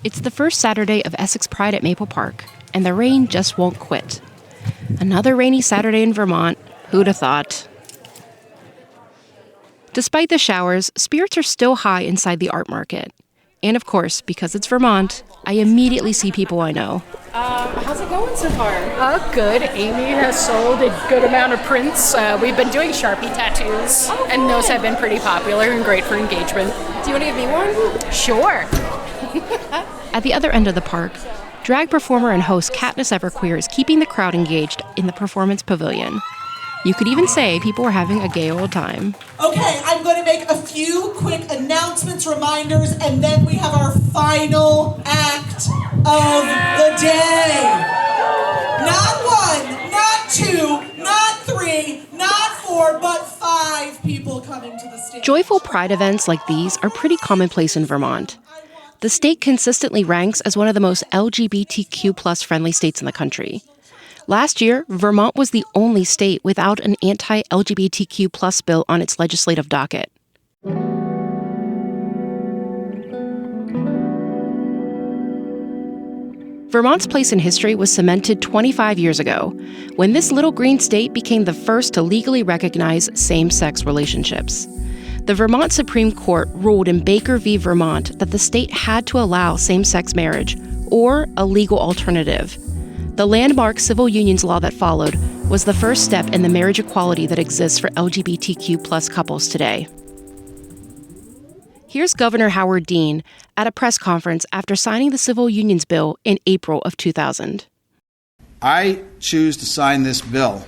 It's the first Saturday of Essex Pride at Maple Park, and the rain just won't quit. Another rainy Saturday in Vermont. Who'd have thought? Despite the showers, spirits are still high inside the art market. And of course, because it's Vermont, I immediately see people I know. How's it going so far? Good. Amy has sold a good amount of prints. We've been doing Sharpie tattoos, and those have been pretty popular and great for engagement. Do you want to give me one? Sure. At the other end of the park, drag performer and host Katniss Everqueer is keeping the crowd engaged in the performance pavilion. You could even say people were having a gay old time. Okay, I'm going to make a few quick announcements, reminders, and then we have our final act of the day. Not one, not two, not three, not four, but 5 people coming to the stage. Joyful pride events like these are pretty commonplace in Vermont. The state consistently ranks as one of the most LGBTQ+ friendly states in the country. Last year, Vermont was the only state without an anti-LGBTQ+ bill on its legislative docket. Vermont's place in history was cemented 25 years ago, when this little green state became the first to legally recognize same-sex relationships. The Vermont Supreme Court ruled in Baker v. Vermont that the state had to allow same-sex marriage, or a legal alternative. The landmark civil unions law that followed was the first step in the marriage equality that exists for LGBTQ+ couples today. Here's Governor Howard Dean at a press conference after signing the civil unions bill in April of 2000. I choose to sign this bill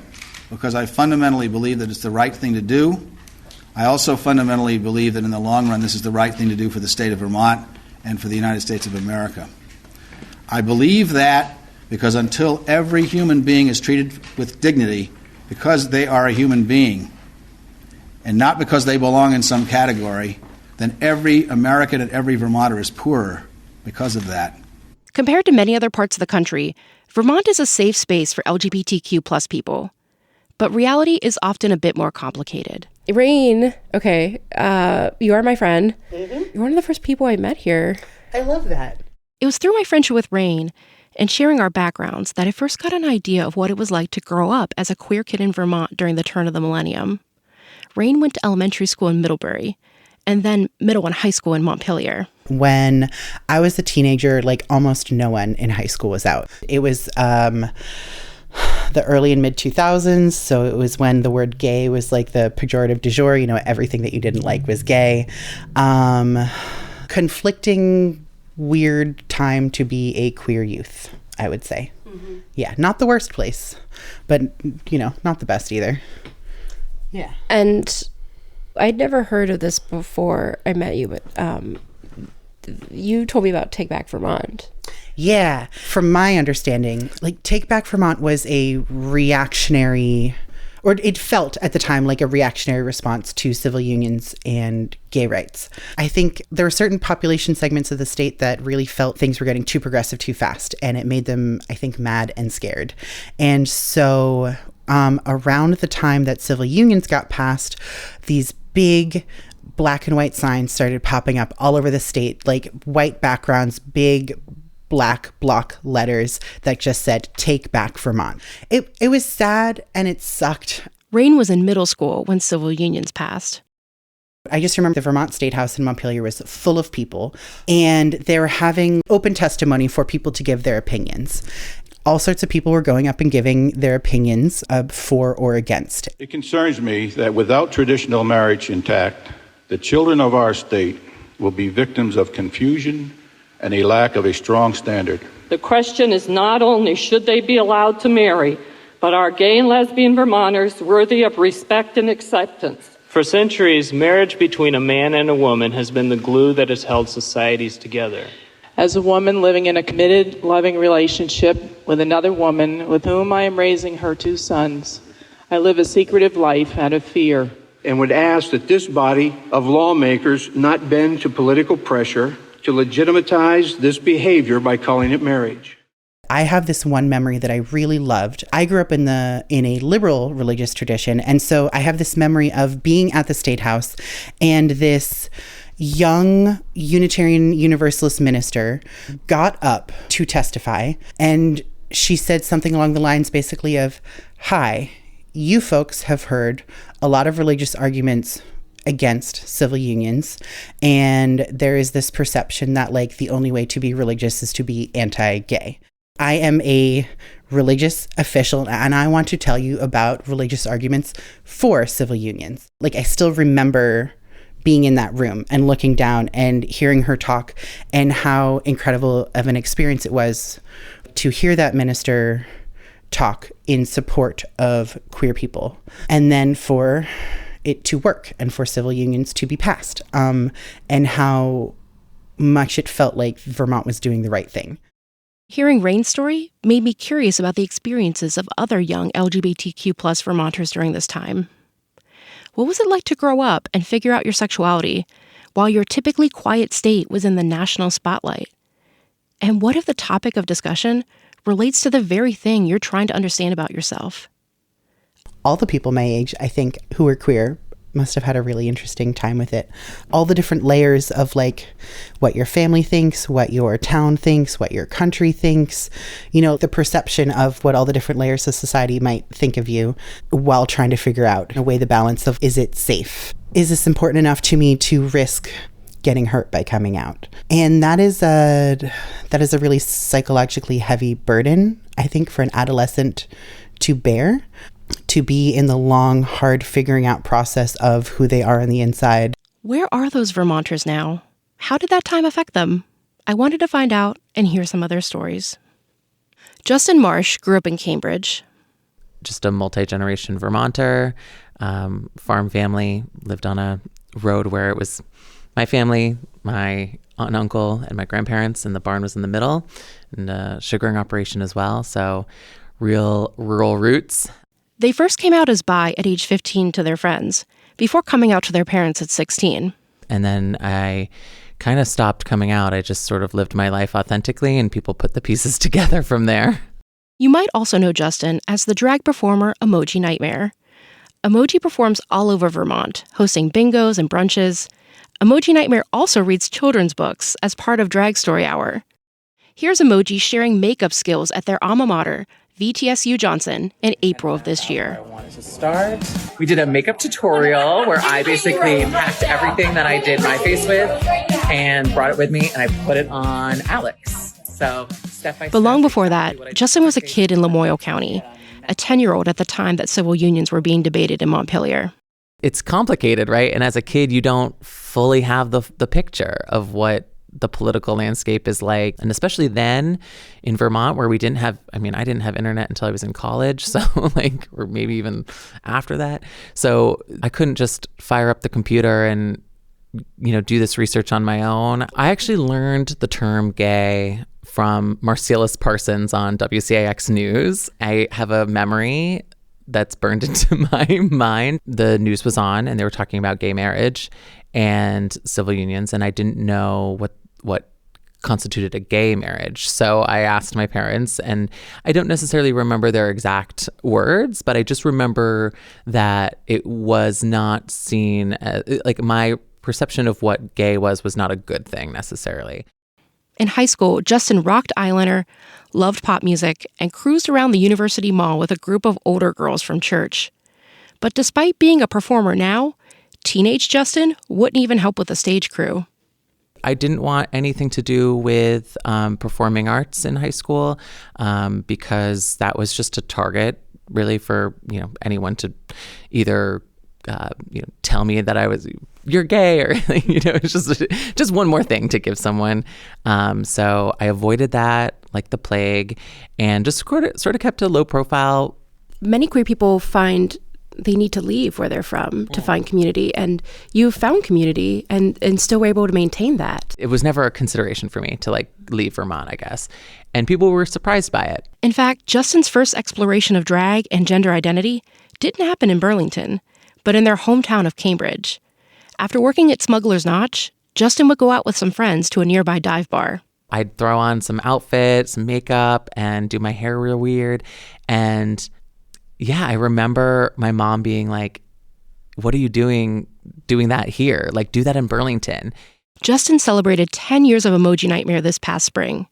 because I fundamentally believe that it's the right thing to do. I also fundamentally believe that in the long run this is the right thing to do for the state of Vermont and for the United States of America. I believe that because until every human being is treated with dignity because they are a human being and not because they belong in some category, then every American and every Vermonter is poorer because of that. Compared to many other parts of the country, Vermont is a safe space for LGBTQ+ people. But reality is often a bit more complicated. Rain, okay, you are my friend. Mm-hmm. You're one of the first people I met here. I love that. It was through my friendship with Rain and sharing our backgrounds that I first got an idea of what it was like to grow up as a queer kid in Vermont during the turn of the millennium. Rain went to elementary school in Middlebury, and then middle and high school in Montpelier. When I was a teenager, like almost no one in high school was out. It was the early and mid 2000s, so it was when the word gay was like the pejorative du jour. You know, everything that you didn't like was gay. Conflicting, weird time to be a queer youth, I would say. Mm-hmm. Yeah, not the worst place, but, you know, not the best either. Yeah. And I'd never heard of this before I met you, but you told me about Take Back Vermont. Yeah. From my understanding, like Take Back Vermont was a reactionary, or it felt at the time like a reactionary response to civil unions and gay rights. I think there were certain population segments of the state that really felt things were getting too progressive too fast, and it made them, I think, mad and scared. And so around the time that civil unions got passed, these big black and white signs started popping up all over the state, like white backgrounds, big black block letters that just said, "Take Back Vermont." It was sad and it sucked. Rain was in middle school when civil unions passed. I just remember the Vermont State House in Montpelier was full of people, and they were having open testimony for people to give their opinions. All sorts of people were going up and giving their opinions for or against. It concerns me that without traditional marriage intact, the children of our state will be victims of confusion and a lack of a strong standard. The question is not only should they be allowed to marry, but are gay and lesbian Vermonters worthy of respect and acceptance? For centuries, marriage between a man and a woman has been the glue that has held societies together. As a woman living in a committed, loving relationship with another woman with whom I am raising her 2 sons, I live a secretive life out of fear. And would ask that this body of lawmakers not bend to political pressure to legitimatize this behavior by calling it marriage. I have this one memory that I really loved. I grew up in a liberal religious tradition, and so I have this memory of being at the State House and this young Unitarian Universalist minister got up to testify, and she said something along the lines basically of, "Hi, you folks have heard a lot of religious arguments against civil unions, and there is this perception that like the only way to be religious is to be anti-gay. I am a religious official, and I want to tell you about religious arguments for civil unions." Like, I still remember being in that room and looking down and hearing her talk, and how incredible of an experience it was to hear that minister talk in support of queer people, and then for it to work and for civil unions to be passed, and how much it felt like Vermont was doing the right thing. Hearing Rain's story made me curious about the experiences of other young LGBTQ plus Vermonters during this time. What was it like to grow up and figure out your sexuality while your typically quiet state was in the national spotlight? And what if the topic of discussion relates to the very thing you're trying to understand about yourself? All the people my age, I think, who are queer must have had a really interesting time with it. All the different layers of like what your family thinks, what your town thinks, what your country thinks, you know, the perception of what all the different layers of society might think of you, while trying to figure out, in a way, the balance of, is it safe? Is this important enough to me to risk getting hurt by coming out? And that is a really psychologically heavy burden, I think, for an adolescent to bear, to be in the long, hard figuring out process of who they are on the inside. Where are those Vermonters now? How did that time affect them? I wanted to find out and hear some of their stories. Justin Marsh grew up in Cambridge. Just a multi-generation Vermonter, farm family, lived on a road where it was my family, my aunt and uncle, and my grandparents, and the barn was in the middle, and a sugaring operation as well. So real rural roots. They first came out as bi at age 15 to their friends, before coming out to their parents at 16. And then I kind of stopped coming out. I just sort of lived my life authentically, and people put the pieces together from there. You might also know Justin as the drag performer Emoji Nightmare. Emoji performs all over Vermont, hosting bingos and brunches. Emoji Nightmare also reads children's books as part of Drag Story Hour. Here's Emoji sharing makeup skills at their alma mater, VTSU Johnson, in April of this year. I wanted to start. We did a makeup tutorial where I basically packed everything that I did my face with and brought it with me, and I put it on Alex. So step by step. But long before that, Justin was a kid in Lamoille County, a 10-year-old at the time that civil unions were being debated in Montpelier. It's complicated, right? And as a kid, you don't fully have the picture of what the political landscape is like. And especially then in Vermont, where we didn't have, I didn't have internet until I was in college. So or maybe even after that. So I couldn't just fire up the computer and, do this research on my own. I actually learned the term gay from Marcellus Parsons on WCAX News. I have a memory that's burned into my mind. The news was on and they were talking about gay marriage and civil unions, and I didn't know what constituted a gay marriage. So I asked my parents, and I don't necessarily remember their exact words, but I just remember that it was not seen as, like, my perception of what gay was not a good thing necessarily. In high school, Justin rocked eyeliner, loved pop music, and cruised around the university mall with a group of older girls from church. But despite being a performer now, teenage Justin wouldn't even help with the stage crew. I didn't want anything to do with performing arts in high school because that was just a target really for anyone to either tell me that you're gay, or it's just one more thing to give someone. So I avoided that like the plague, and just sort of kept a low profile. Many queer people find they need to leave where they're from to find community, and you found community and still were able to maintain that. It was never a consideration for me to leave Vermont, I guess. And people were surprised by it. In fact, Justin's first exploration of drag and gender identity didn't happen in Burlington, but in their hometown of Cambridge. After working at Smuggler's Notch, Justin would go out with some friends to a nearby dive bar. I'd throw on some outfits, some makeup, and do my hair real weird. And yeah, I remember my mom being like, what are you doing that here? Like, do that in Burlington. Justin celebrated 10 years of Emoji Nightmare this past spring.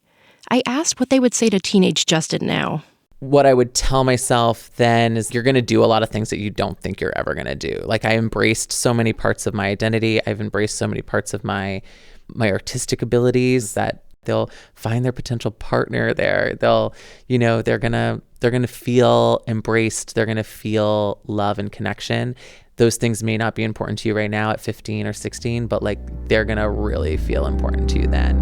I asked what they would say to teenage Justin now. What I would tell myself then is you're going to do a lot of things that you don't think you're ever going to do. Like, I embraced so many parts of my identity. I've embraced so many parts of my artistic abilities that they'll find their potential partner there. They'll, they're going to feel embraced. They're going to feel love and connection. Those things may not be important to you right now at 15 or 16, but like, they're going to really feel important to you then.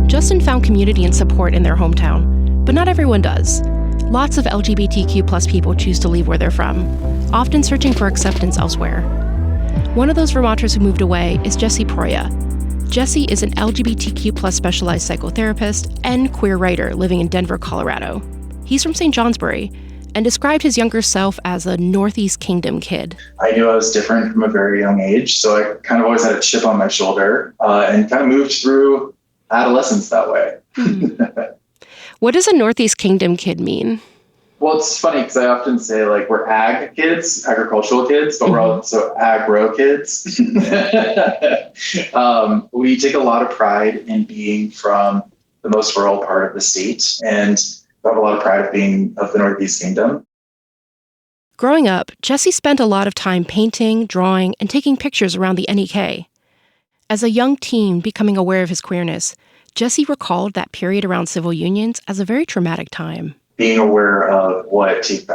Justin found community and support in their hometown, but not everyone does. Lots of LGBTQ plus people choose to leave where they're from, often searching for acceptance elsewhere. One of those Vermonters who moved away is Jesse Proya. Jesse is an LGBTQ plus specialized psychotherapist and queer writer living in Denver, Colorado. He's from St. Johnsbury and described his younger self as a Northeast Kingdom kid. I knew I was different from a very young age, so I kind of always had a chip on my shoulder and kind of moved through adolescence that way. What does a Northeast Kingdom kid mean? Well, it's funny because I often say like we're ag kids, agricultural kids, but we're also agro kids. We take a lot of pride in being from the most rural part of the state, and we have a lot of pride of being of the Northeast Kingdom. Growing up, Jesse spent a lot of time painting, drawing, and taking pictures around the NEK. As a young teen becoming aware of his queerness, Jesse recalled that period around civil unions as a very traumatic time. Being aware of what Take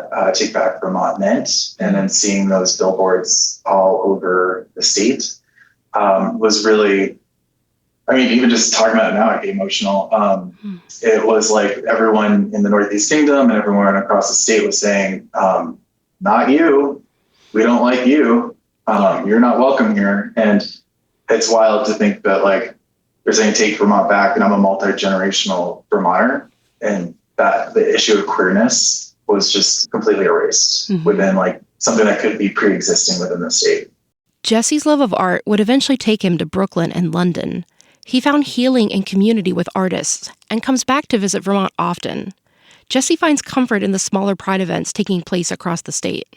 Back Vermont meant, and then seeing those billboards all over the state was really, even just talking about it now, I get emotional. It was like everyone in the Northeast Kingdom and everyone across the state was saying, not you, we don't like you, you're not welcome here. And it's wild to think that like they're saying take Vermont back, and I'm a multi-generational Vermonter, and that the issue of queerness was just completely erased within like something that could be pre-existing within the state. Jesse's love of art would eventually take him to Brooklyn and London. He found healing and community with artists and comes back to visit Vermont often. Jesse finds comfort in the smaller pride events taking place across the state.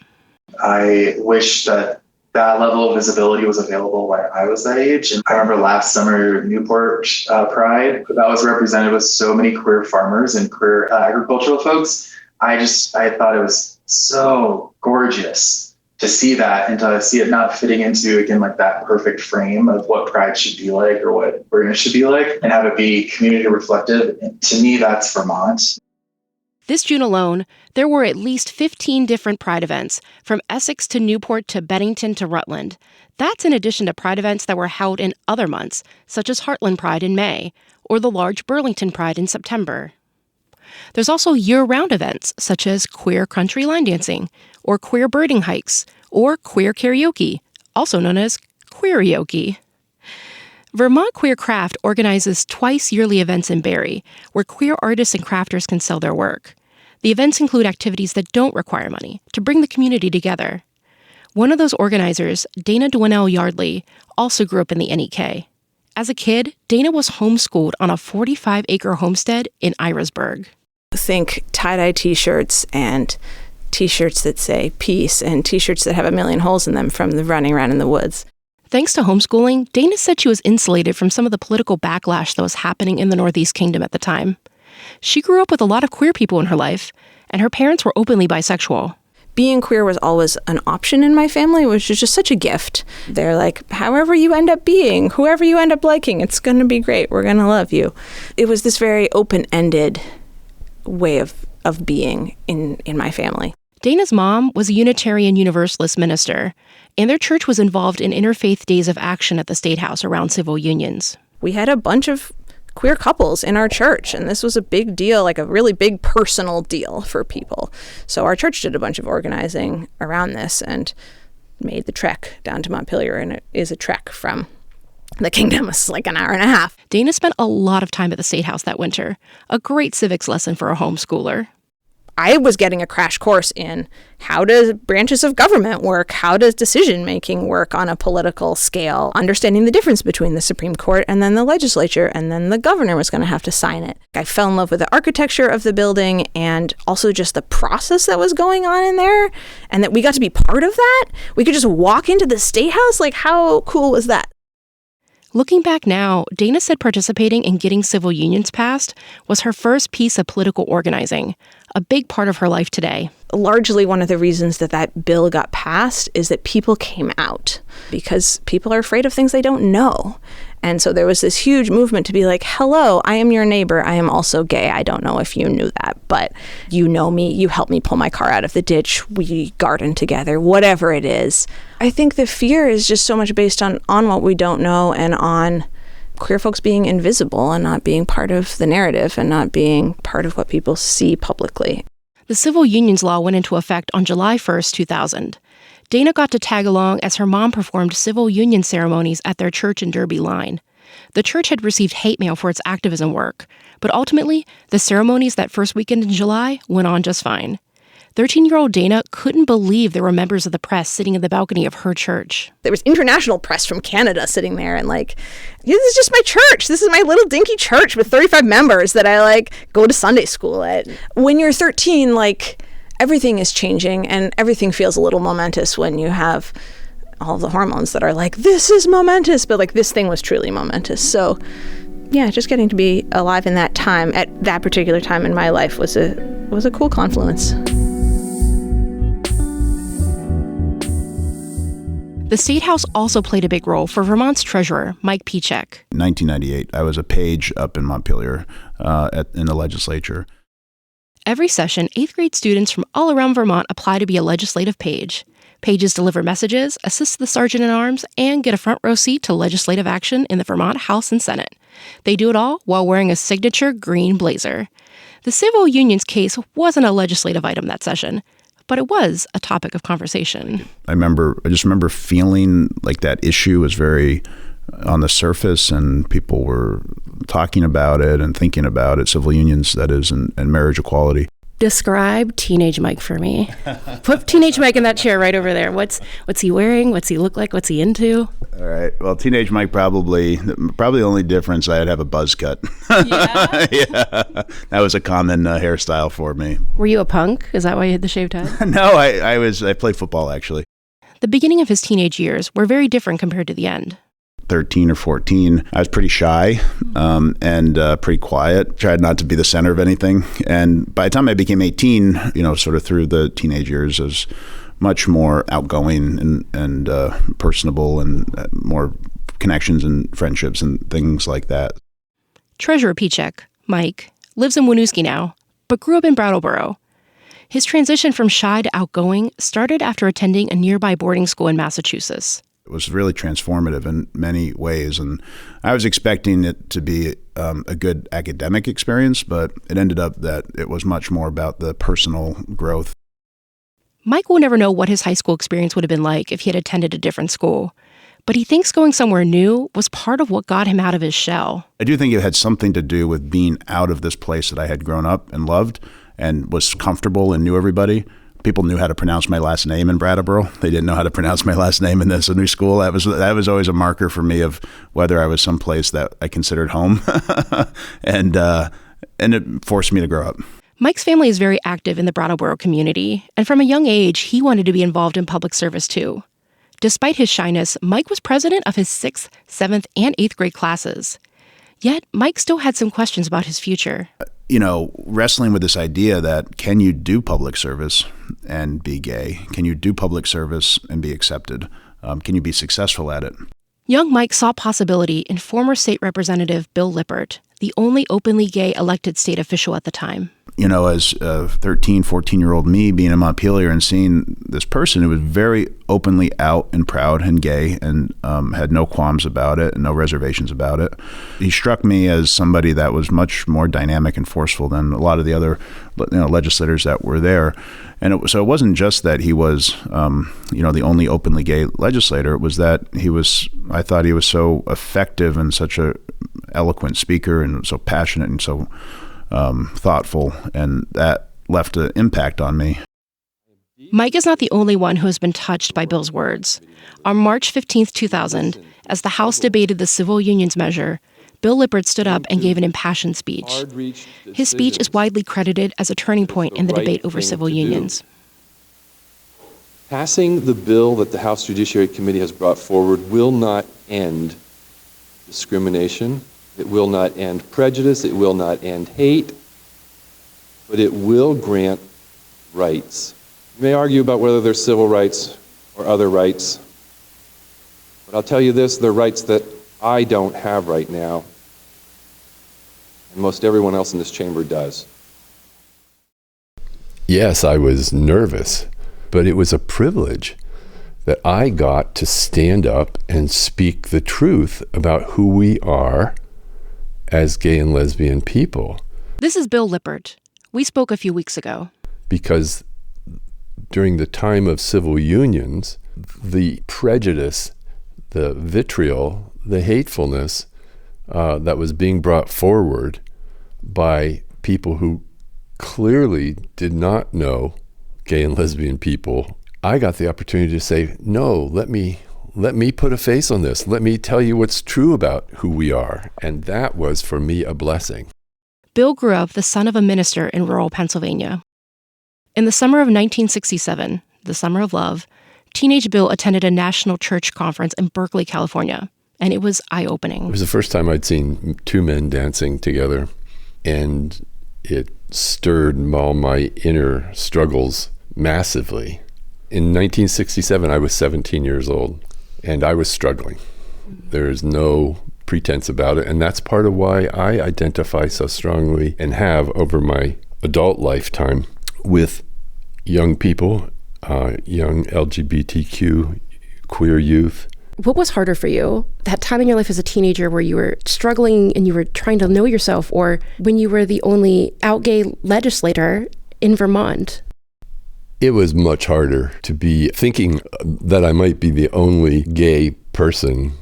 I wish that level of visibility was available when I was that age. And I remember last summer, Newport Pride, that was represented with so many queer farmers and queer agricultural folks. I thought it was so gorgeous to see that and to see it not fitting into, again, like that perfect frame of what pride should be like or what queerness should be like, and have it be community reflective. And to me, that's Vermont. This June alone, there were at least 15 different Pride events, from Essex to Newport to Bennington to Rutland. That's in addition to Pride events that were held in other months, such as Heartland Pride in May, or the large Burlington Pride in September. There's also year-round events, such as queer country line dancing, or queer birding hikes, or queer karaoke, also known as queerioke. Vermont Queer Craft organizes twice-yearly events in Barrie, where queer artists and crafters can sell their work. The events include activities that don't require money to bring the community together. One of those organizers, Dana Dwinell Yardley, also grew up in the NEK. As a kid, Dana was homeschooled on a 45-acre homestead in Irisburg. Think tie-dye t-shirts and t-shirts that say peace and t-shirts that have a million holes in them from the running around in the woods. Thanks to homeschooling, Dana said she was insulated from some of the political backlash that was happening in the Northeast Kingdom at the time. She grew up with a lot of queer people in her life, and her parents were openly bisexual. Being queer was always an option in my family, which is just such a gift. They're like, however you end up being, whoever you end up liking, it's going to be great. We're going to love you. It was this very open-ended way of being in my family. Dana's mom was a Unitarian Universalist minister, and their church was involved in interfaith days of action at the State House around civil unions. We had a bunch of queer couples in our church, and this was a big deal, like a really big personal deal for people. So our church did a bunch of organizing around this and made the trek down to Montpelier, and it is a trek from the kingdom. It's like an hour and a half. Dana spent a lot of time at the State House that winter, a great civics lesson for a homeschooler. I was getting a crash course in how does branches of government work? How does decision making work on a political scale? Understanding the difference between the Supreme Court and then the legislature, and then the governor was going to have to sign it. I fell in love with the architecture of the building and also just the process that was going on in there, and that we got to be part of that. We could just walk into the State House. Like, how cool was that? Looking back now, Dana said participating in getting civil unions passed was her first piece of political organizing, a big part of her life today. Largely one of the reasons that that bill got passed is that people came out because people are afraid of things they don't know. And so there was this huge movement to be like, hello, I am your neighbor. I am also gay. I don't know if you knew that, but you know me. You helped me pull my car out of the ditch. We garden together, whatever it is. I think the fear is just so much based on what we don't know and on queer folks being invisible and not being part of the narrative and not being part of what people see publicly. The civil unions law went into effect on July 1st, 2000. Dana got to tag along as her mom performed civil union ceremonies at their church in Derby Line. The church had received hate mail for its activism work, but ultimately, the ceremonies that first weekend in July went on just fine. 13-year-old Dana couldn't believe there were members of the press sitting in the balcony of her church. There was international press from Canada sitting there and like, this is just my church. This is my little dinky church with 35 members that I like go to Sunday school at. When you're 13, like, everything is changing and everything feels a little momentous when you have all the hormones that are like, this is momentous, but like this thing was truly momentous. So yeah, just getting to be alive in that time, at that particular time in my life was a cool confluence. The State House also played a big role for Vermont's treasurer, Mike Pichek. In 1998, I was a page up in Montpelier in the legislature. Every session, 8th grade students from all around Vermont apply to be a legislative page. Pages deliver messages, assist the sergeant-at-arms, and get a front row seat to legislative action in the Vermont House and Senate. They do it all while wearing a signature green blazer. The civil unions case wasn't a legislative item that session, but it was a topic of conversation. I just remember feeling like that issue was very on the surface and people were talking about it and thinking about it, civil unions, that is, and marriage equality. Describe teenage Mike for me. Put teenage Mike in that chair right over there. What's he wearing? What's he look like? What's he into? All right. Well, teenage Mike probably the only difference, I'd have a buzz cut. Yeah? Yeah. That was a common hairstyle for me. Were you a punk? Is that why you had the shaved head? No, I played football actually. The beginning of his teenage years were very different compared to the end. 13 or 14, I was pretty shy and pretty quiet. Tried not to be the center of anything. And by the time I became 18, sort of through the teenage years, I was much more outgoing and personable and more connections and friendships and things like that. Treasurer Pichek, Mike, lives in Winooski now, but grew up in Brattleboro. His transition from shy to outgoing started after attending a nearby boarding school in Massachusetts. It was really transformative in many ways, and I was expecting it to be a good academic experience, but it ended up that it was much more about the personal growth. Mike will never know what his high school experience would have been like if he had attended a different school, but he thinks going somewhere new was part of what got him out of his shell. I do think it had something to do with being out of this place that I had grown up and loved and was comfortable and knew everybody. People knew how to pronounce my last name in Brattleboro. They didn't know how to pronounce my last name in this new school. That was always a marker for me of whether I was someplace that I considered home, and it forced me to grow up. Mike's family is very active in the Brattleboro community, and from a young age, he wanted to be involved in public service too. Despite his shyness, Mike was president of his 6th, 7th, and 8th grade classes. Yet, Mike still had some questions about his future. Wrestling with this idea that can you do public service and be gay? Can you do public service and be accepted? Can you be successful at it? Young Mike saw possibility in former state representative Bill Lippert, the only openly gay elected state official at the time. As a 13, 14-year-old me being in Montpelier and seeing this person who was very openly out and proud and gay and had no qualms about it and no reservations about it. He struck me as somebody that was much more dynamic and forceful than a lot of the other legislators that were there. And so it wasn't just that he was, the only openly gay legislator. It was that I thought he was so effective and such a eloquent speaker and so passionate and so thoughtful, and that left an impact on me. Mike is not the only one who has been touched by Bill's words. On March 15, 2000, as the House debated the civil unions measure, Bill Lippert stood up and gave an impassioned speech. His speech is widely credited as a turning point in the debate over civil unions. Passing the bill that the House Judiciary Committee has brought forward will not end discrimination. It will not end prejudice. It will not end hate. But it will grant rights. You may argue about whether they're civil rights or other rights. But I'll tell you this, they're rights that I don't have right now. And most everyone else in this chamber does. Yes, I was nervous, but it was a privilege that I got to stand up and speak the truth about who we are as gay and lesbian people. This is Bill Lippert. We spoke a few weeks ago. Because during the time of civil unions, the prejudice, the vitriol, the hatefulness that was being brought forward by people who clearly did not know gay and lesbian people, I got the opportunity to say, no, let me put a face on this. Let me tell you what's true about who we are. And that was, for me, a blessing. Bill grew up the son of a minister in rural Pennsylvania. In the summer of 1967, the summer of love, teenage Bill attended a national church conference in Berkeley, California, and it was eye-opening. It was the first time I'd seen two men dancing together, and it stirred all my inner struggles massively. In 1967, I was 17 years old, and I was struggling. There's no pretense about it, and that's part of why I identify so strongly and have over my adult lifetime with young people, young LGBTQ queer youth. What was harder for you? That time in your life as a teenager where you were struggling and you were trying to know yourself, or when you were the only out gay legislator in Vermont? It was much harder to be thinking that I might be the only gay person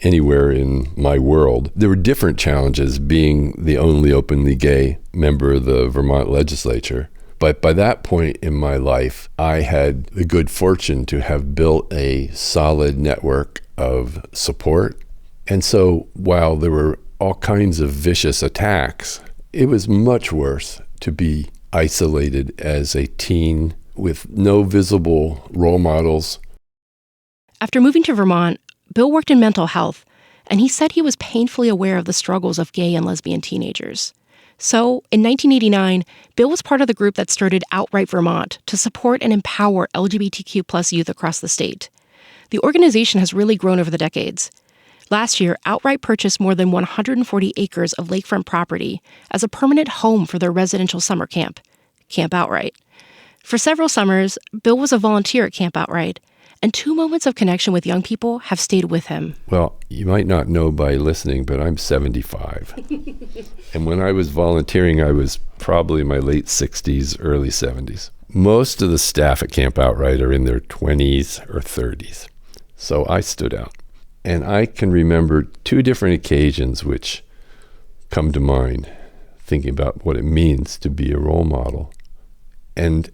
anywhere in my world. There were different challenges being the only openly gay member of the Vermont legislature. But by that point in my life, I had the good fortune to have built a solid network of support. And so while there were all kinds of vicious attacks, it was much worse to be isolated as a teen with no visible role models. After moving to Vermont, Bill worked in mental health, and he said he was painfully aware of the struggles of gay and lesbian teenagers. So, in 1989, Bill was part of the group that started Outright Vermont to support and empower LGBTQ+ youth across the state. The organization has really grown over the decades. Last year, Outright purchased more than 140 acres of lakefront property as a permanent home for their residential summer camp, Camp Outright. For several summers, Bill was a volunteer at Camp Outright, and 2 moments of connection with young people have stayed with him. Well, you might not know by listening, but I'm 75. And when I was volunteering, I was probably in my late 60s, early 70s. Most of the staff at Camp Outright are in their 20s or 30s. So I stood out. And I can remember 2 different occasions which come to mind, thinking about what it means to be a role model. And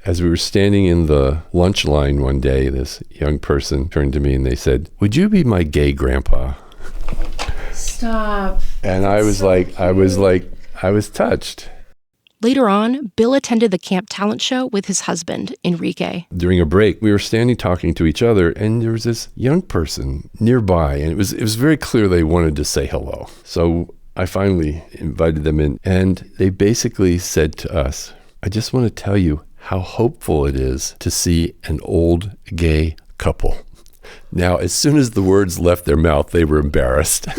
as we were standing in the lunch line one day, this young person turned to me and they said, "Would you be my gay grandpa?" Stop. And I was touched. Later on, Bill attended the camp talent show with his husband, Enrique. During a break, we were standing talking to each other, and there was this young person nearby, and it was very clear they wanted to say hello. So I finally invited them in, and they basically said to us, "I just want to tell you how hopeful it is to see an old gay couple." Now, as soon as the words left their mouth, they were embarrassed.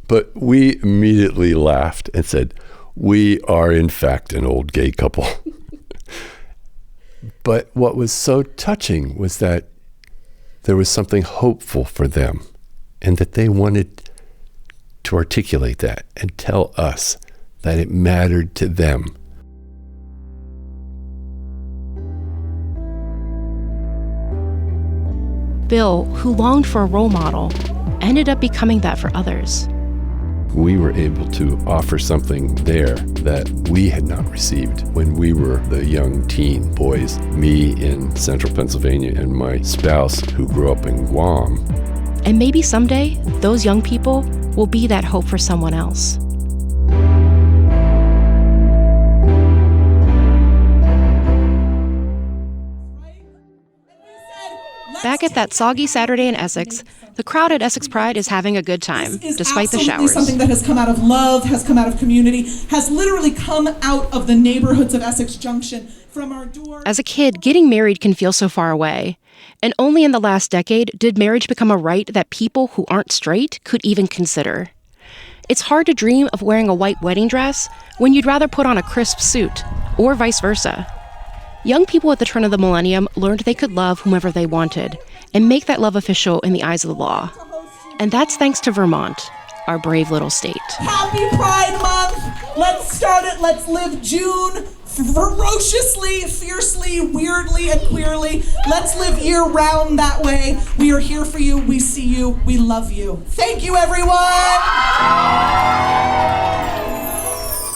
But we immediately laughed and said, "We are in fact an old gay couple." But what was so touching was that there was something hopeful for them, and that they wanted to articulate that and tell us that it mattered to them. Bill, who longed for a role model, ended up becoming that for others. we were able to offer something there that we had not received when we were the young teen boys, me in central Pennsylvania and my spouse who grew up in Guam. And maybe someday, those young people will be that hope for someone else. Back at that soggy Saturday in Essex, the crowd at Essex Pride is having a good time, despite the showers. Something that has come out of love, has come out of community, has literally come out of the neighborhoods of Essex Junction. From our door. As a kid, getting married can feel so far away. And only in the last decade did marriage become a right that people who aren't straight could even consider. It's hard to dream of wearing a white wedding dress when you'd rather put on a crisp suit, or vice versa. Young people at the turn of the millennium learned they could love whomever they wanted and make that love official in the eyes of the law. And that's thanks to Vermont, our brave little state. Happy Pride Month! Let's start it. Let's live June ferociously, fiercely, weirdly, and queerly. Let's live year-round that way. We are here for you. We see you. We love you. Thank you, everyone!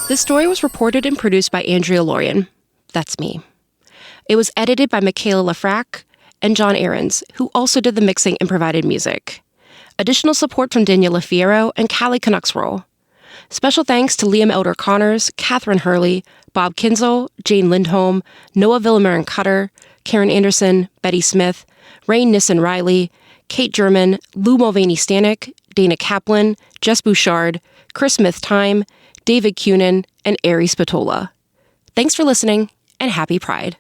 This story was reported and produced by Andrea Laurion. That's me. It was edited by Michaela Lafrac and John Ahrens, who also did the mixing and provided music. Additional support from Daniela Fierro and Callie Canucksroll. Special thanks to Liam Elder Connors, Catherine Hurley, Bob Kinzel, Jane Lindholm, Noah Villamarin Cutter, Karen Anderson, Betty Smith, Rain Nissen Riley, Kate German, Lou Mulvaney Stanek, Dana Kaplan, Jess Bouchard, Chris Smith-Time, David Cunin, and Ari Spatola. Thanks for listening, and happy Pride.